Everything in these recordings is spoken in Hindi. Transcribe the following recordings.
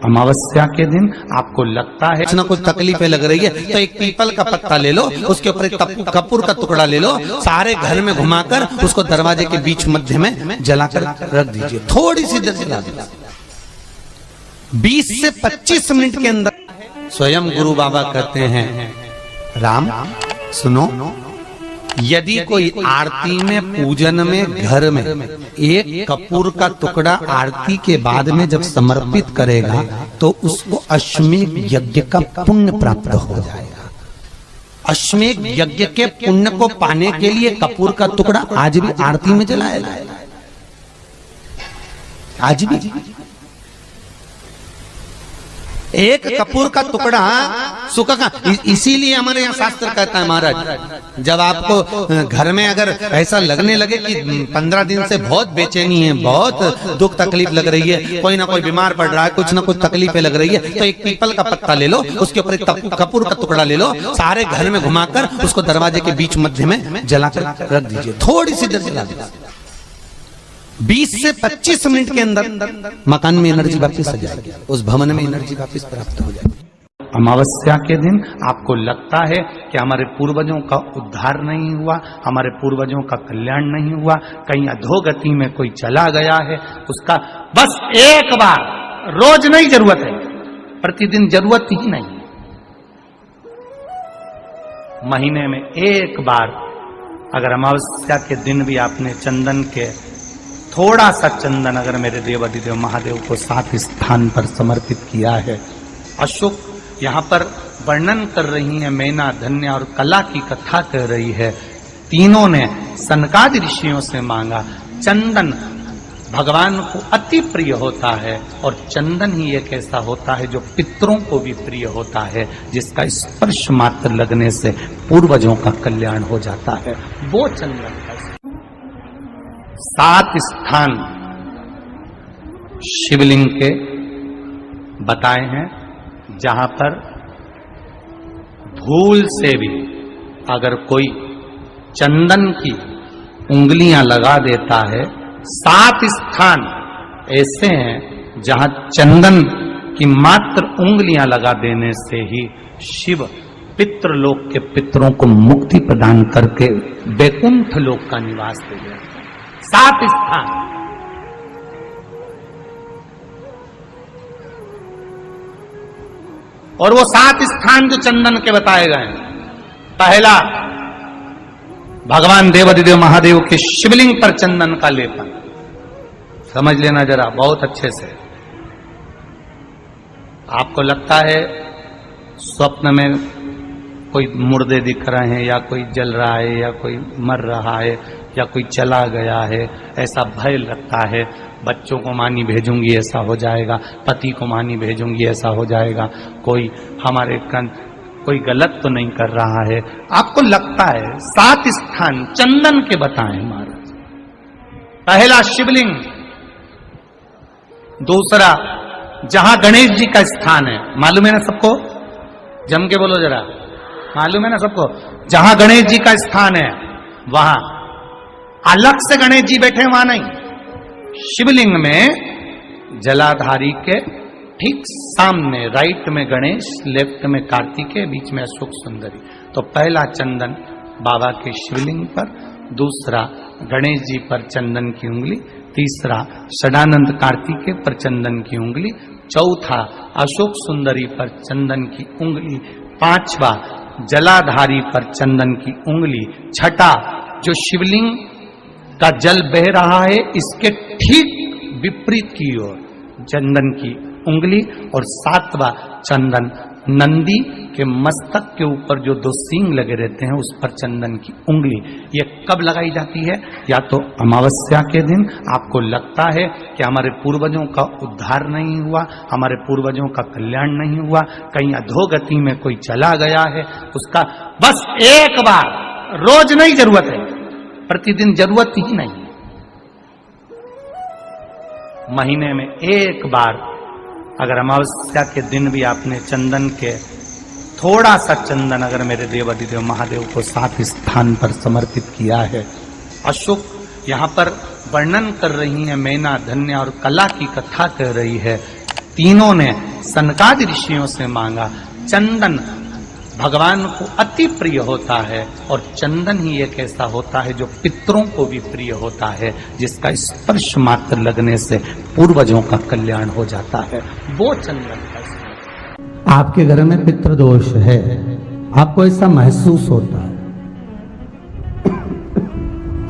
अमावस्या के दिन आपको लगता है कुछ ना कुछ तकलीफें लग रही है तो एक पीपल का पत्ता ले लो, उसके ऊपर एक कपूर का टुकड़ा ले लो, सारे घर में घुमाकर उसको दरवाजे के बीच मध्य में जलाकर रख दीजिए। थोड़ी सी देर जला दीजिए, 20 से 25 मिनट के अंदर। स्वयं गुरु बाबा कहते हैं, राम सुनो, यदि कोई आरती में पूजन में घर में एक कपूर का टुकड़ा आरती के बाद में जब समर्पित करेगा तो उसको अश्वमेध यज्ञ का पुण्य प्राप्त हो जाएगा। अश्वमेध यज्ञ के पुण्य को पाने के लिए कपूर का टुकड़ा आज भी आरती में जलाया जाएगा, आज भी। एक कपूर का टुकड़ा सुखा का, इसीलिए हमारे यहाँ शास्त्र कहता है महाराज, जब आपको घर में अगर ऐसा लगने लगे कि 15 दिन से बहुत बेचैनी है, बहुत दुख तकलीफ लग रही है, कोई ना कोई बीमार पड़ रहा है, कुछ ना कुछ तकलीफें लग रही है, तो एक पीपल का पत्ता ले लो, उसके ऊपर एक कपूर का टुकड़ा ले लो, सारे घर में घुमाकर उसको दरवाजे के बीच मध्य में जलाकर रख दीजिए। थोड़ी सी देर जला दीजिए, 20 से 25 मिनट के अंदर मकान में एनर्जी वापस आ जाएगी, उस भवन में एनर्जी वापस प्राप्त हो जाएगी। अमावस्या के दिन आपको लगता है कि हमारे पूर्वजों का उद्धार नहीं हुआ, हमारे पूर्वजों का कल्याण नहीं हुआ, कहीं अधोगति में कोई चला गया है, उसका बस एक बार, रोज नहीं जरूरत है, प्रतिदिन जरूरत ही नहीं, महीने में एक बार अगर अमावस्या के दिन भी आपने चंदन के थोड़ा सा चंदन अगर मेरे देवाधिदेव महादेव को 7 स्थान पर समर्पित किया है। अशोक यहाँ पर वर्णन कर रही है, मैना, धन्य और कला की कथा कर रही है। तीनों ने सनकादि ऋषियों से मांगा। चंदन भगवान को अति प्रिय होता है और चंदन ही एक ऐसा होता है जो पितरों को भी प्रिय होता है, जिसका स्पर्श मात्र लगने से पूर्वजों का कल्याण हो जाता है। वो चंदन 7 स्थान शिवलिंग के बताए हैं, जहां पर भूल से भी अगर कोई चंदन की उंगलियां लगा देता है, 7 स्थान ऐसे हैं जहां चंदन की मात्र उंगलियां लगा देने से ही शिव पितृलोक के पितरों को मुक्ति प्रदान करके वैकुंठ लोक का निवास दे देते। 7 स्थान, और वो 7 स्थान जो चंदन के बताए गए हैं, पहला भगवान देवाधिदेव महादेव के शिवलिंग पर चंदन का लेपन। समझ लेना जरा बहुत अच्छे से। आपको लगता है स्वप्न में कोई मुर्दे दिख रहे हैं, या कोई जल रहा है, या कोई मर रहा है, या कोई चला गया है, ऐसा भय लगता है। बच्चों को मानी भेजूंगी ऐसा हो जाएगा, पति को मानी भेजूंगी ऐसा हो जाएगा, कोई हमारे कोई गलत तो नहीं कर रहा है, आपको लगता है। 7 स्थान चंदन के बताएं महाराज। पहला शिवलिंग, दूसरा जहां गणेश जी का स्थान है, मालूम है ना सबको, जम के बोलो जरा, मालूम है ना सबको, जहां गणेश जी का स्थान है वहां अलग से गणेश जी बैठे, वहां नहीं। शिवलिंग में जलाधारी के ठीक सामने राइट में गणेश, लेफ्ट में कार्तिकेय, बीच में अशोक सुंदरी। तो पहला चंदन बाबा के शिवलिंग पर, दूसरा गणेश जी पर चंदन की उंगली, तीसरा षडानंद कार्तिकेय पर चंदन की उंगली, चौथा अशोक सुंदरी पर चंदन की उंगली, पांचवा जलाधारी पर चंदन की उंगली, छठा जो शिवलिंग का जल बह रहा है इसके ठीक विपरीत की ओर चंदन की उंगली, और 7वां चंदन नंदी के मस्तक के ऊपर जो 2 सींग लगे रहते हैं उस पर चंदन की उंगली। ये कब लगाई जाती है? या तो अमावस्या के दिन आपको लगता है कि हमारे पूर्वजों का उद्धार नहीं हुआ, हमारे पूर्वजों का कल्याण नहीं हुआ, कहीं अधोगति में कोई चला गया है, उसका बस एक बार, रोज नहीं जरूरत है, प्रतिदिन जरूरत ही नहीं, महीने में एक बार अगर अमावस्या के दिन भी आपने चंदन के थोड़ा सा चंदन अगर मेरे देवाधिदेव महादेव को 7 स्थान पर समर्पित किया है। अशोक यहाँ पर वर्णन कर रही है, मैना, धन्य और कला की कथा कर रही है। तीनों ने सनकादि ऋषियों से मांगा। चंदन भगवान को अति प्रिय होता है और चंदन ही एक ऐसा होता है जो पितरों को भी प्रिय होता है, जिसका स्पर्श मात्र लगने से पूर्वजों का कल्याण हो जाता है, वो चंदन का। आपके घर में पितृदोष है, आपको ऐसा महसूस होता है,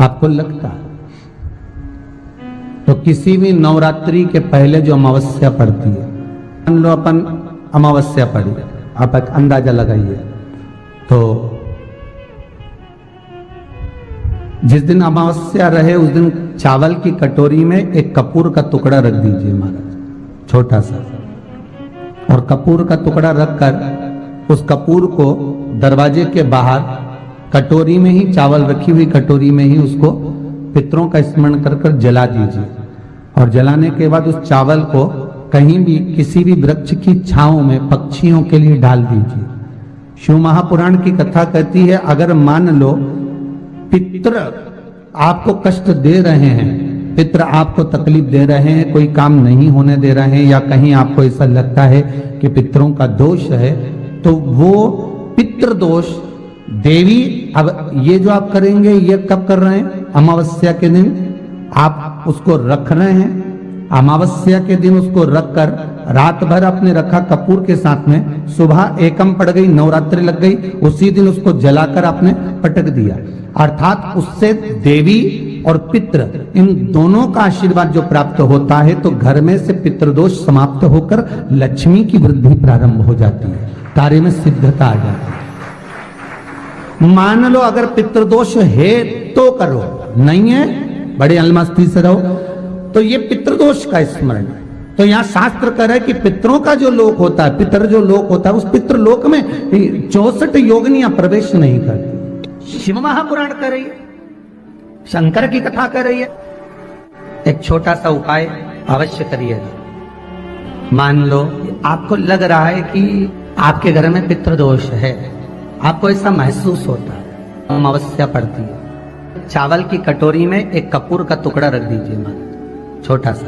आपको लगता है, तो किसी भी नवरात्रि के पहले जो अमावस्या पड़ती है, मान लो अपन अमावस्या पड़ी, आप एक अंदाजा लगाइए, तो जिस दिन अमावस्या रहे उस दिन चावल की कटोरी में एक कपूर का टुकड़ा रख दीजिए महाराज, छोटा सा, और कपूर का टुकड़ा रखकर उस कपूर को दरवाजे के बाहर कटोरी में ही, चावल रखी हुई कटोरी में ही उसको पितरों का स्मरण कर कर जला दीजिए। और जलाने के बाद उस चावल को कहीं भी किसी भी वृक्ष की छांव में पक्षियों के लिए डाल दीजिए। शिव महापुराण की कथा कहती है, अगर मान लो पितर आपको कष्ट दे रहे हैं, पितर आपको तकलीफ दे रहे हैं, कोई काम नहीं होने दे रहे हैं, या कहीं आपको ऐसा लगता है कि पितरों का दोष है, तो वो पितृ दोष देवी, अब ये जो आप करेंगे ये कब कर रहे हैं? अमावस्या के दिन आप उसको रख रहे हैं, अमावस्या के दिन उसको रखकर रात भर आपने रखा कपूर के साथ में, सुबह एकम पड़ गई, नवरात्रि लग गई, उसी दिन उसको जलाकर आपने पटक दिया, अर्थात उससे देवी और पितृ इन दोनों का आशीर्वाद जो प्राप्त होता है, तो घर में से पितृदोष समाप्त होकर लक्ष्मी की वृद्धि प्रारंभ हो जाती है, कार्य में सिद्धता आ जाती है। मान लो अगर पितृदोष है तो करो, नहीं है बड़े अलमस्ती से रहो, तो ये पितृदोष का स्मरण। तो यहाँ शास्त्र कह रहा है कि पितरों का जो लोक होता है, पितर जो लोक होता है, उस पितृलोक में 64 योगिनियां प्रवेश नहीं करती। शिव महापुराण कर रही है, शंकर की कथा कर रही है। एक छोटा सा उपाय अवश्य करिएगा। मान लो आपको लग रहा है कि आपके घर में पितृदोष है, आपको ऐसा महसूस होता है, अमावस्या पड़ती है, चावल की कटोरी में एक कपूर का टुकड़ा रख दीजिए महाराज, छोटा सा,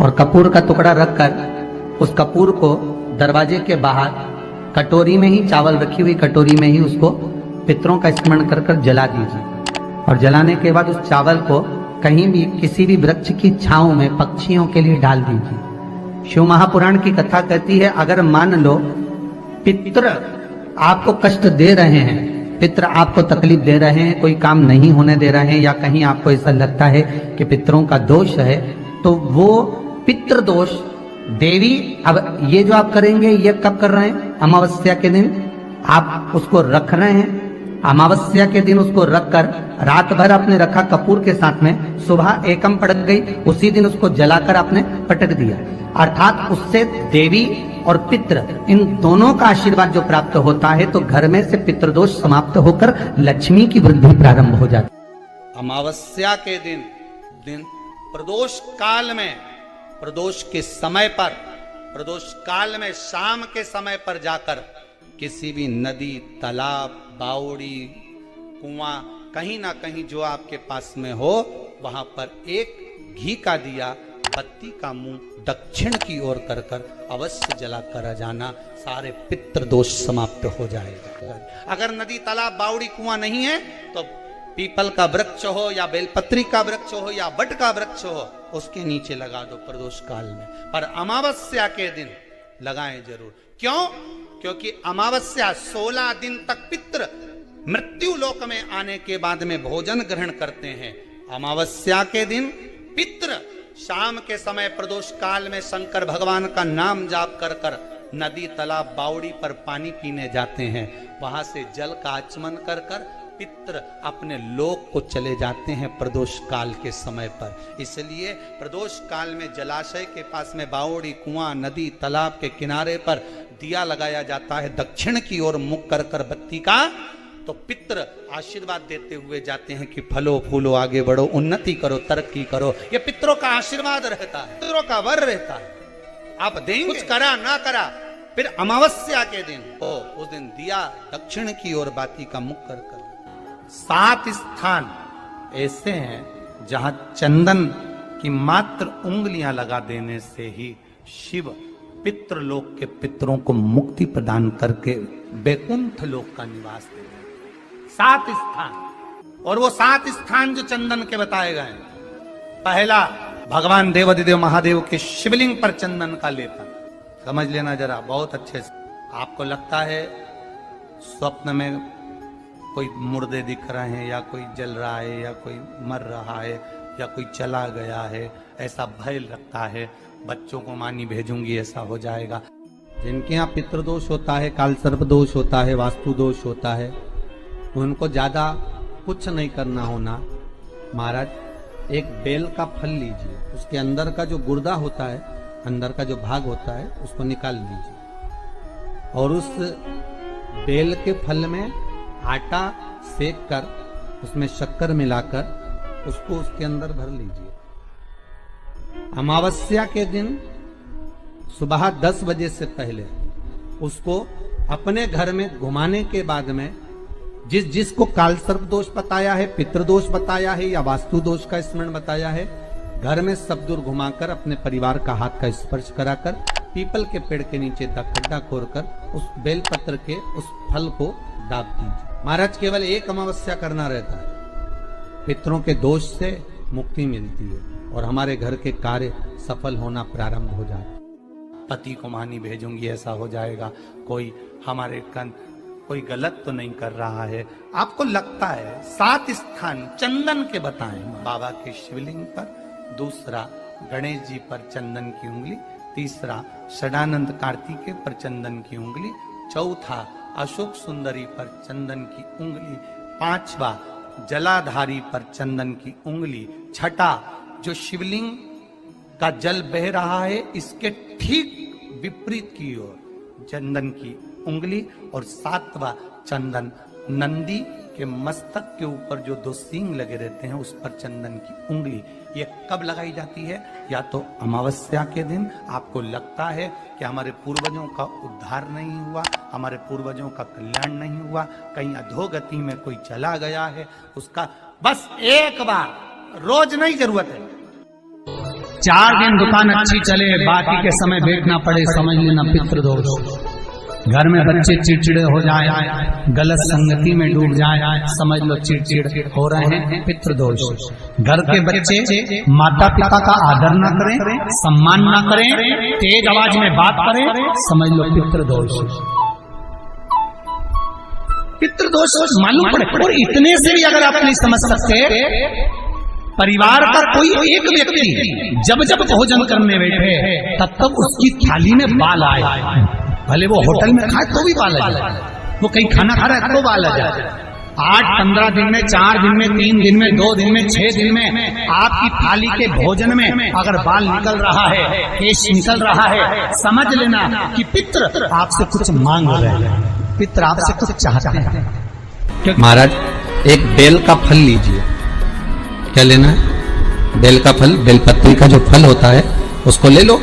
और कपूर का टुकड़ा रखकर उस कपूर को दरवाजे के बाहर कटोरी में ही, चावल रखी हुई कटोरी में ही उसको पितरों का स्मरण कर कर जला दीजिए। और जलाने के बाद उस चावल को कहीं भी किसी भी वृक्ष की छांव में पक्षियों के लिए डाल दीजिए। शिव महापुराण की कथा कहती है, अगर मान लो पितृ आपको कष्ट दे रहे हैं, पितृ आपको तकलीफ दे रहे हैं, कोई काम नहीं होने दे रहे हैं, या कहीं आपको ऐसा लगता है कि पितरों का दोष है, तो वो पितृ दोष देवी, अब ये जो आप करेंगे ये कब कर रहे हैं? अमावस्या के दिन आप उसको रख रहे हैं, अमावस्या के दिन उसको रखकर रात भर आपने रखा कपूर के साथ में, सुबह एकम पड़ गई, उसी दिन उसको जलाकर आपने पटक दिया, अर्थात उससे देवी और पितृ इन दोनों का आशीर्वाद जो प्राप्त होता है, तो घर में से पितृदोष समाप्त होकर लक्ष्मी की वृद्धि प्रारंभ हो जाती है। अमावस्या के दिन प्रदोष काल में, प्रदोष के समय पर, प्रदोष काल में शाम के समय पर जाकर किसी भी नदी, तालाब, बावड़ी, कुआं, कहीं ना कहीं जो आपके पास में हो, वहां पर एक घी का दिया, बत्ती का मुंह दक्षिण की ओर कर कर अवश्य जला कर जाना, सारे पितृ दोष समाप्त हो जाएगा। अगर नदी, तालाब, बावड़ी, कुआं नहीं है तो पीपल का वृक्ष हो या बेलपत्री का वृक्ष हो या बट का वृक्ष हो, उसके नीचे लगा दो प्रदोष काल में, पर अमावस्या के दिन लगाएं जरूर। क्यों? क्योंकि अमावस्या 16 दिन तक पितृ मृत्यु लोक में आने के बाद में भोजन ग्रहण करते हैं। अमावस्या के दिन पितृ शाम के समय प्रदोष काल में शंकर भगवान का नाम जाप कर कर नदी, तालाब, बावड़ी पर पानी पीने जाते हैं, वहां से जल का आचमन कर कर पितृ अपने लोक को चले जाते हैं प्रदोष काल के समय पर। इसलिए प्रदोष काल में जलाशय के पास में बावड़ी, कुआं, नदी, तालाब के किनारे पर दिया लगाया जाता है, दक्षिण की ओर मुख कर कर बत्ती का, तो पितृ आशीर्वाद देते हुए जाते हैं कि फलो फूलो, आगे बढ़ो, उन्नति करो, तरक्की करो। ये पितरों का आशीर्वाद रहता है, पितरों का वर रहता है। आप देंगे, कुछ करा ना करा, फिर अमावस्या के दिन उस दिन दिया दक्षिण की ओर बाती का मुख कर कर। 7 स्थान ऐसे हैं जहां चंदन की मात्र उंगलियां लगा देने से ही शिव पितृलोक के पितरों को मुक्ति प्रदान करके वैकुंठ लोक का निवास दे रहे 7 स्थान, और वो 7 स्थान जो चंदन के बताए गए। पहला, भगवान देवाधिदेव महादेव के शिवलिंग पर चंदन का लेपन। समझ लेना जरा बहुत अच्छे से। आपको लगता है स्वप्न में कोई मुर्दे दिख रहे हैं, या कोई जल रहा है, या कोई मर रहा है, या कोई चला गया है, ऐसा भय लगता है। बच्चों को मानी भेजूंगी ऐसा हो जाएगा। जिनके यहाँ पितृदोष होता है, काल सर्प दोष होता है, वास्तु दोष होता है, उनको ज्यादा कुछ नहीं करना होना। महाराज, एक बेल का फल लीजिए, उसके अंदर का जो गुर्दा होता है, अंदर का जो भाग होता है, उसको निकाल लीजिए, और उस बेल के फल में आटा सेक कर उसमें शक्कर मिलाकर उसको उसके अंदर भर लीजिए। अमावस्या के दिन सुबह 10 बजे से पहले उसको अपने घर में घुमाने के बाद में जिसको काल सर्प दोष बताया है, पितृदोष बताया है, या वास्तु दोष का स्मरण बताया है, घर में सब दूर घुमाकर अपने परिवार का हाथ का स्पर्श कराकर पीपल के पेड़ के नीचे खड्डा खोदकर उस बेलपत्र के उस फल को दाब दीजिए। महाराज, केवल एक अमावस्या करना रहता है, पितरों के दोष से मुक्ति मिलती है और हमारे घर के कार्य सफल होना प्रारंभ हो जाता है। पति को मानी भेजूंगी ऐसा हो जाएगा। कोई हमारे कोई गलत तो नहीं कर रहा है। आपको लगता है 7 स्थान चंदन के बताएं। बाबा के शिवलिंग पर, दूसरा गणेश जी पर चंदन की उंगली, तीसरा षडानंद कार्तिकेय पर चंदन की उंगली, चौथा अशोक सुंदरी पर चंदन की उंगली, 5वां जलाधारी पर चंदन की उंगली, छठा जो शिवलिंग का जल बह रहा है इसके ठीक विपरीत की ओर चंदन की उंगली, और 7वां चंदन नंदी के मस्तक के ऊपर जो 2 सींग लगे रहते हैं उस पर चंदन की उंगली। ये कब लगाई जाती है? या तो अमावस्या के दिन। आपको लगता है कि हमारे पूर्वजों का उद्धार नहीं हुआ, हमारे पूर्वजों का कल्याण नहीं हुआ, कहीं अधोगति में कोई चला गया है, उसका बस एक बार, रोज नहीं जरूरत है, 4 दिन दुकान अच्छी चले, बाकी के समय बेचना पड़े, समझ लेना पितृदोष। घर में बच्चे चिड़चिड़े हो जाए, गलत संगति में डूब जाए, समझ लो चिड़चिड़ हो रहे हैं, पितृदोष। घर के बच्चे माता पिता का आदर न करें, सम्मान न करें, तेज आवाज में बात करें, समझ लो पितृदोष। पितृदोष मालूम पड़े। और इतने से भी अगर आप नहीं समझ सकते, परिवार का कोई एक व्यक्ति जब जब भोजन करने बैठे तब तब उसकी थाली में बाल आए, भले वो होटल में खाए तो भी बाल आ जाए, वो कहीं खाना खा रहा है तो बाल आ जाए। 8-15 दिन में, 4 दिन में, 3 दिन में, 2 दिन में, 6 दिन में आपकी थाली के भोजन में अगर बाल निकल रहा है, केश निकल रहा है, समझ लेना कि पितृ आपसे कुछ मांग रहे हैं, पितृ आपसे कुछ चाहते हैं। महाराज, एक बेल का फल लीजिए। क्या लेना है? बेल का फल, बेलपत्री का जो फल होता है उसको ले लो,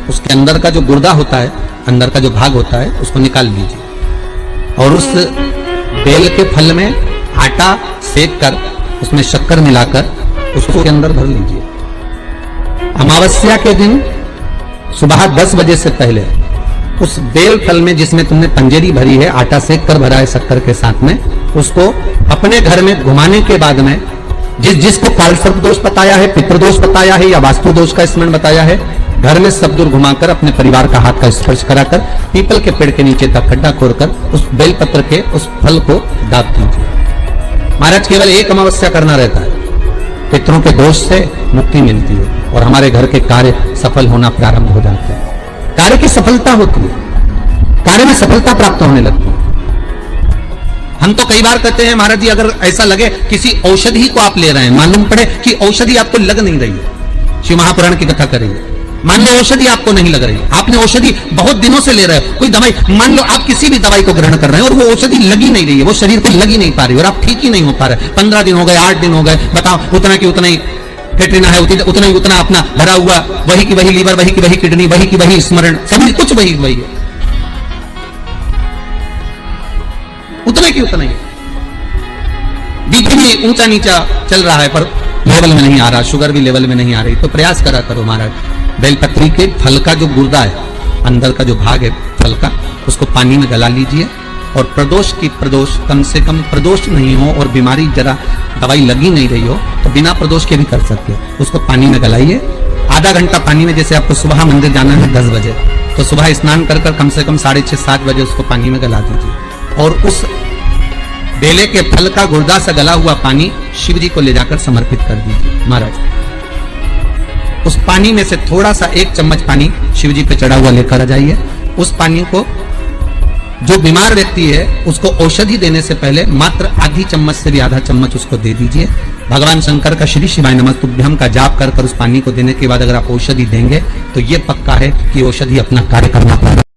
उसके अंदर का जो गुर्दा होता है, अंदर का जो भाग होता है, उसको निकाल लीजिए, और उस बेल के फल में आटा सेक कर उसमें शक्कर मिलाकर उसको के अंदर भर लीजिए। अमावस्या के दिन सुबह 10 बजे से पहले उस बेल फल में जिसमें तुमने पंजेरी भरी है, आटा सेक कर भरा है शक्कर के साथ में, उसको अपने घर में घुमाने के बाद में जिसको काल सर्प दोष बताया है, पितृदोष बताया है, या वास्तु दोष का स्मरण बताया है, घर में सब दूर घुमाकर अपने परिवार का हाथ का स्पर्श कराकर पीपल के पेड़ के नीचे तक खड्डा खोदकर उस बेलपत्र के उस फल को दाब दीजिए। महाराज, केवल एक अमावस्या करना रहता है, पितरों के दोष से मुक्ति मिलती है और हमारे घर के कार्य सफल होना प्रारंभ हो जाते हैं। कार्य की सफलता होती है, कार्य में सफलता प्राप्त होने लगती है। हम तो कई बार कहते हैं महाराज जी, अगर ऐसा लगे किसी औषधि को आप ले रहे हैं, मालूम पड़े कि औषधि आपको लग नहीं रही है, शिव महापुराण की कथा करेंगे, मान लो औषधि आपको नहीं लग रही, आपने औषधि बहुत दिनों से ले रहे हो, कोई दवाई, मान लो आप किसी भी दवाई को ग्रहण कर रहे हैं और वो औषधि लगी नहीं रही है, वो शरीर को लगी नहीं पा रही और आप ठीक ही नहीं हो पा रहे, 15 दिन हो गए, 8 दिन हो गए, बताओ, उतना की उतना ही कैटरीना है, उतना ही उतना अपना भरा हुआ, वही की वही लीवर, वही की वही किडनी, वही की वही स्मरण, सभी कुछ वही वही है, उतने की उतना ही। बीपी भी ऊंचा नीचा चल रहा है पर लेवल में नहीं आ रहा, शुगर भी लेवल में नहीं आ रही, तो प्रयास करा करो महाराज, बेलपत्री के फल का जो गुर्दा है अंदर का जो भाग है फल का, उसको पानी में गला लीजिए और प्रदोष कम से कम प्रदोष नहीं हो और बीमारी जरा दवाई लगी नहीं रही हो तो बिना प्रदोष के भी कर सकते हो। उसको पानी में गलाइए आधा घंटा पानी में। जैसे आपको सुबह मंदिर जाना है 10 बजे, तो सुबह स्नान कर कम से कम 6:30-7 बजे उसको पानी में गला दीजिए और उस बेले के फल का गुर्दा से गला हुआ पानी शिव जी को ले जाकर समर्पित कर दीजिए। महाराज उस पानी में से थोड़ा सा 1 चम्मच पानी शिव जी पे चढ़ा हुआ लेकर आ जाइए। उस पानी को जो बीमार व्यक्ति है उसको औषधि देने से पहले मात्र आधी चम्मच से भी आधा चम्मच उसको दे दीजिए। भगवान शंकर का श्री शिवाय नमस्तुभ्यम का जाप कर उस पानी को देने के बाद अगर आप औषधि देंगे तो ये पक्का है कि औषधि अपना कार्य करना पाएगा।